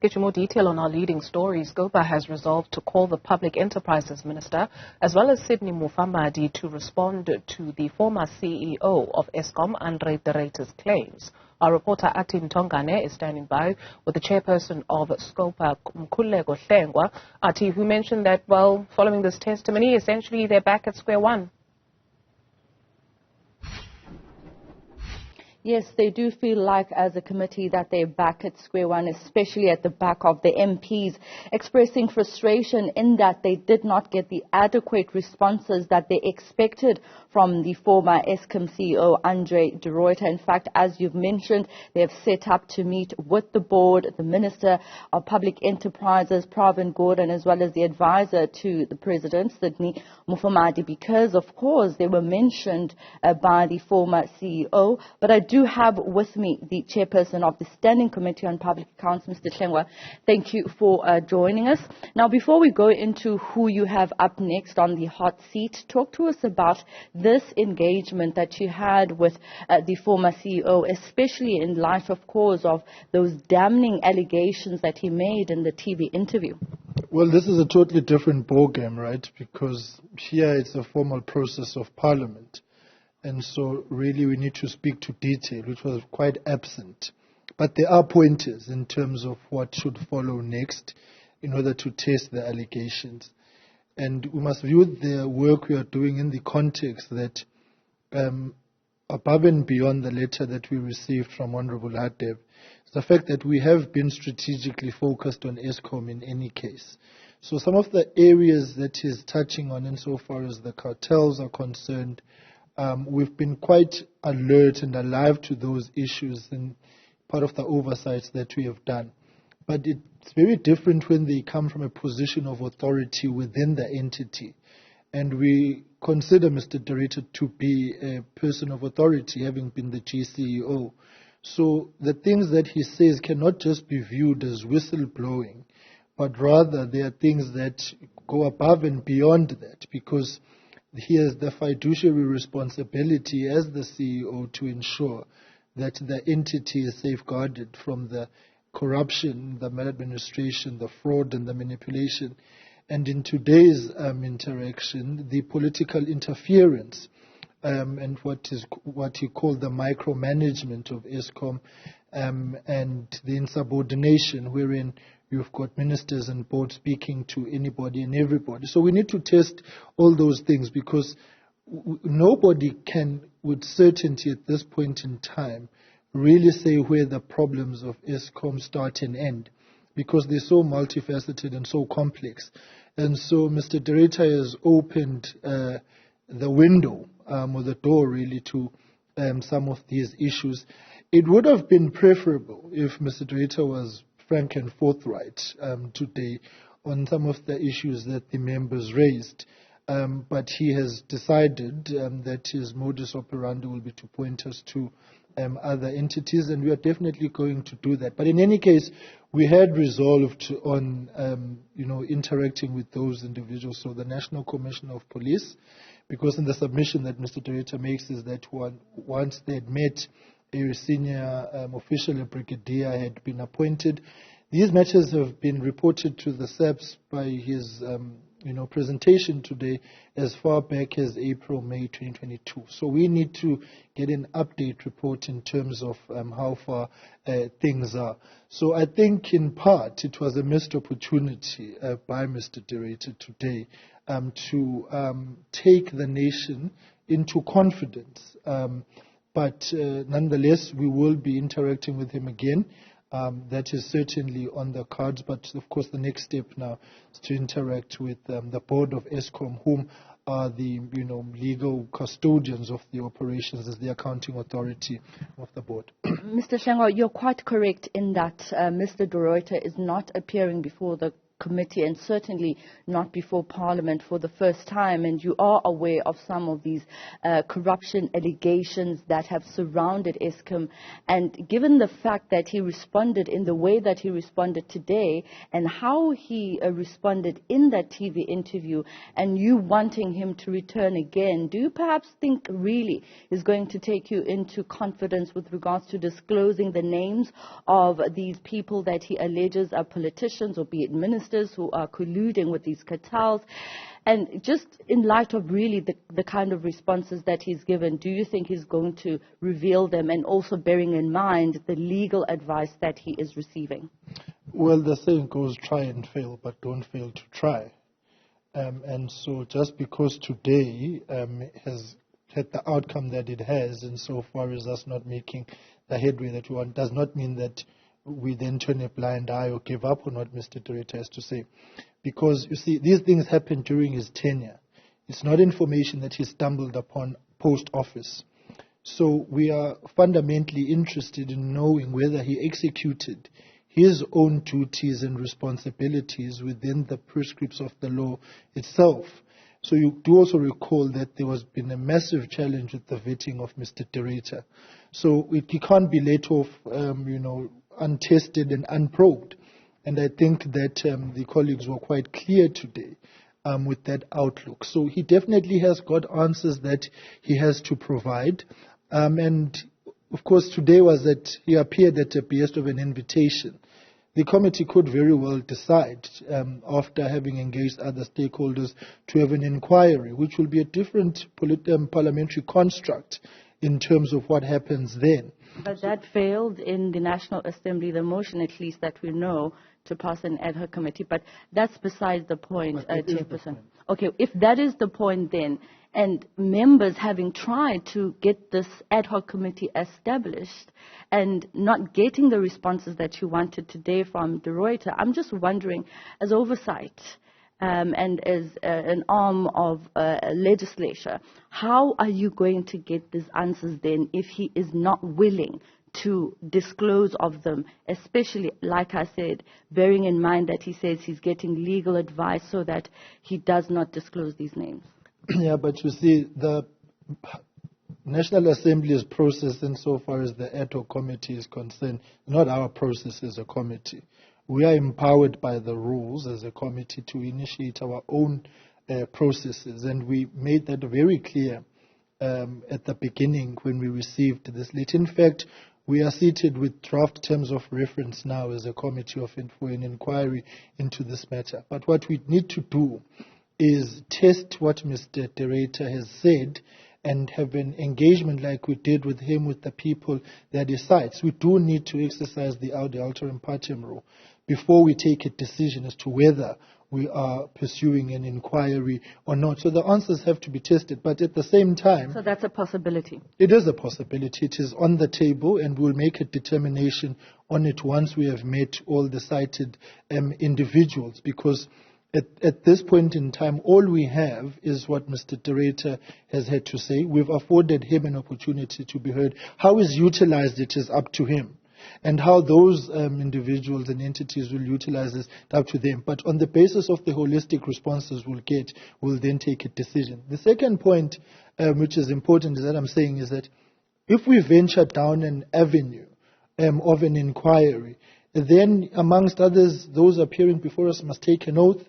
Get you more detail on our leading story. Scopa has resolved to call the Public Enterprises Minister as well as Sydney Mufamadi to respond to the former CEO of Eskom, Andre de Ruyter's claims. Our reporter Atim Tongane is standing by with the chairperson of Scopa, Mkhuleko Hlengwa, Ati, who mentioned that, well, following this testimony, essentially they're back at square one. Yes, they do feel like as a committee that they're back at square one, especially at the back of the MPs, expressing frustration in that they did not get the adequate responses that they expected from the former Eskom CEO, Andre de Ruyter. In fact, as you've mentioned, they have set up to meet with the board, the Minister of Public Enterprises, Pravin Gordhan, as well as the advisor to the President, Sydney Mufamadi, because, of course, they were mentioned by the former CEO. But I do have with me the chairperson of the Standing Committee on Public Accounts, Mr. Hlengwa. Thank you for joining us. Now, before we go into who you have up next on the hot seat, talk to us about this engagement that you had with the former CEO, especially in light, of course, of those damning allegations that he made in the TV interview. Well, this is a totally different ballgame, right? Because here it's a formal process of Parliament. And so really we need to speak to detail, which was quite absent. But there are pointers in terms of what should follow next in order to test the allegations. And we must view the work we are doing in the context that above and beyond the letter that we received from Honorable Hadev, is the fact that we have been strategically focused on Eskom in any case. So some of the areas that he's touching on insofar as the cartels are concerned, we've been quite alert and alive to those issues in part of the oversights that we have done. But it's very different when they come from a position of authority within the entity. And we consider Mr. de Ruyter to be a person of authority, having been the GCEO. So the things that he says cannot just be viewed as whistleblowing, but rather they are things that go above and beyond that, because he has the fiduciary responsibility as the CEO to ensure that the entity is safeguarded from the corruption, the maladministration, the fraud and the manipulation. And in today's interaction, the political interference and what he called the micromanagement of Eskom and the insubordination wherein you've got ministers and boards speaking to anybody and everybody. So we need to test all those things, because nobody can, with certainty at this point in time, really say where the problems of Eskom start and end, because they're so multifaceted and so complex. And so Mr. de Ruyter has opened the window or the door really to some of these issues. It would have been preferable if Mr. de Ruyter was frank and forthright today on some of the issues that the members raised. But he has decided that his modus operandi will be to point us to other entities, and we are definitely going to do that. But in any case, we had resolved on interacting with those individuals, so the National Commissioner of Police, because in the submission that Mr. de Ruyter makes is that once they had met, a senior official, a brigadier, had been appointed. These matters have been reported to the SAPS by his presentation today as far back as April, May 2022. So we need to get an update report in terms of how far things are. So I think in part it was a missed opportunity by Mr. de Ruyter today to take the nation into confidence. But nonetheless, we will be interacting with him again. That is certainly on the cards. But of course, the next step now is to interact with the board of Eskom, whom are the legal custodians of the operations as the accounting authority of the board. Mr. Hlengwa, you're quite correct in that Mr. de Ruyter is not appearing before the committee and certainly not before Parliament for the first time, and you are aware of some of these corruption allegations that have surrounded Eskom. And given the fact that he responded in the way that he responded today and how he responded in that TV interview, and you wanting him to return again, do you perhaps think really is going to take you into confidence with regards to disclosing the names of these people that he alleges are politicians or be it ministers who are colluding with these cartels? And just in light of really the kind of responses that he's given, do you think he's going to reveal them, and also bearing in mind the legal advice that he is receiving? Well, the saying goes, try and fail, but don't fail to try. And so just because today has had the outcome that it has, insofar as us not making the headway that we want, does not mean that we then turn a blind eye or give up on what Mr. Ruyter has to say. Because, you see, these things happened during his tenure. It's not information that he stumbled upon post-office. So we are fundamentally interested in knowing whether he executed his own duties and responsibilities within the prescripts of the law itself. So you do also recall that there has been a massive challenge with the vetting of Mr. Ruyter. So he can't be let off, untested and unprobed. And I think that the colleagues were quite clear today with that outlook. So he definitely has got answers that he has to provide. And, of course, today was that he appeared at the behest of an invitation. The committee could very well decide, after having engaged other stakeholders, to have an inquiry, which will be a different parliamentary construct in terms of what happens then. But that failed in the National Assembly, the motion at least that we know, to pass an ad hoc committee. But that's besides the point, Chairperson. Okay, if that is the point then, and members having tried to get this ad hoc committee established and not getting the responses that you wanted today from De Ruyter, I'm just wondering, as oversight and as an arm of legislature, how are you going to get these answers then if he is not willing to disclose of them, especially, like I said, bearing in mind that he says he's getting legal advice so that he does not disclose these names? Yeah, but you see, the National Assembly's process insofar as the ad hoc committee is concerned, not our process as a committee. We are empowered by the rules as a committee to initiate our own processes, and we made that very clear at the beginning when we received this list. In fact, we are seated with draft terms of reference now as a committee for an inquiry into this matter. But what we need to do is test what Mr. Ruyter has said and have an engagement like we did with him, with the people that he cites. We do need to exercise the ad alteram partem rule before we take a decision as to whether we are pursuing an inquiry or not. So the answers have to be tested, but at the same time... So that's a possibility? It is a possibility. It is on the table, and we'll make a determination on it once we have met all the cited individuals, because at this point in time, all we have is what Mr. Ruyter has had to say. We've afforded him an opportunity to be heard. How he's utilized it is up to him. And how those individuals and entities will utilize this, up to them. But on the basis of the holistic responses we'll get, we'll then take a decision. The second point, which is important, is that I'm saying is that if we venture down an avenue of an inquiry, then amongst others, those appearing before us must take an oath,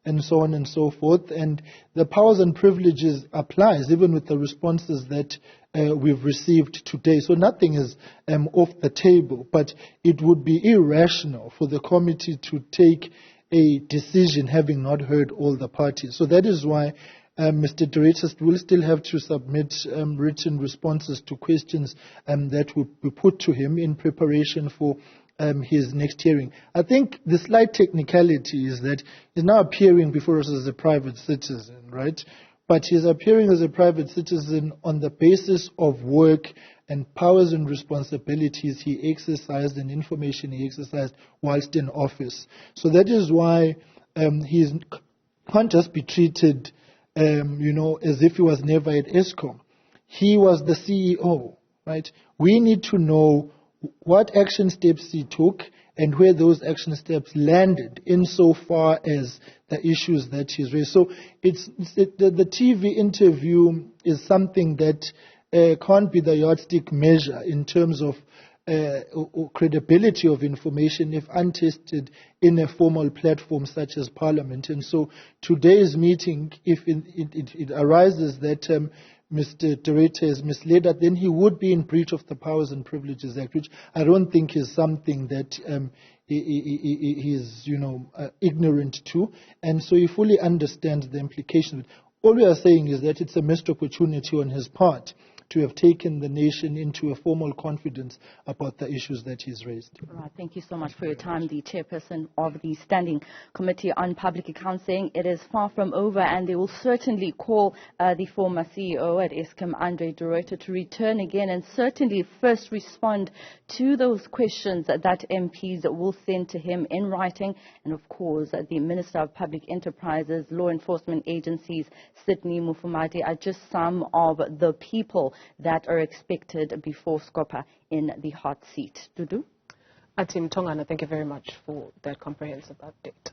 and so on and so forth. And the powers and privileges applies even with the responses that we've received today. So nothing is off the table, but it would be irrational for the committee to take a decision having not heard all the parties. So that is why Mr. Ruyter will still have to submit written responses to questions that will be put to him in preparation for his next hearing. I think the slight technicality is that he's now appearing before us as a private citizen, right? But he's appearing as a private citizen on the basis of work and powers and responsibilities he exercised and information he exercised whilst in office. So that is why he can't just be treated, as if he was never at Eskom. He was the CEO, right? We need to know what action steps he took and where those action steps landed insofar as the issues that he's raised. So the TV interview is something that can't be the yardstick measure in terms of or credibility of information if untested in a formal platform such as Parliament. And so today's meeting, if it arises that Mr. Ruyter is misled, then he would be in breach of the Powers and Privileges Act, which I don't think is something that he is, ignorant to. And so he fully understands the implications. All we are saying is that it's a missed opportunity on his part to have taken the nation into a formal confidence about the issues that he's raised. All right, thank you so much for your time. The chairperson of the Standing Committee on Public Accounts saying it is far from over, and they will certainly call the former CEO at Eskom, Andre de Ruyter, to return again and certainly first respond to those questions that MPs will send to him in writing. And of course, the Minister of Public Enterprises, Law Enforcement Agencies, Sydney Mufamadi, are just some of the people that are expected before Scopa in the hot seat. Dudu? Atim Tongana, thank you very much for that comprehensive update.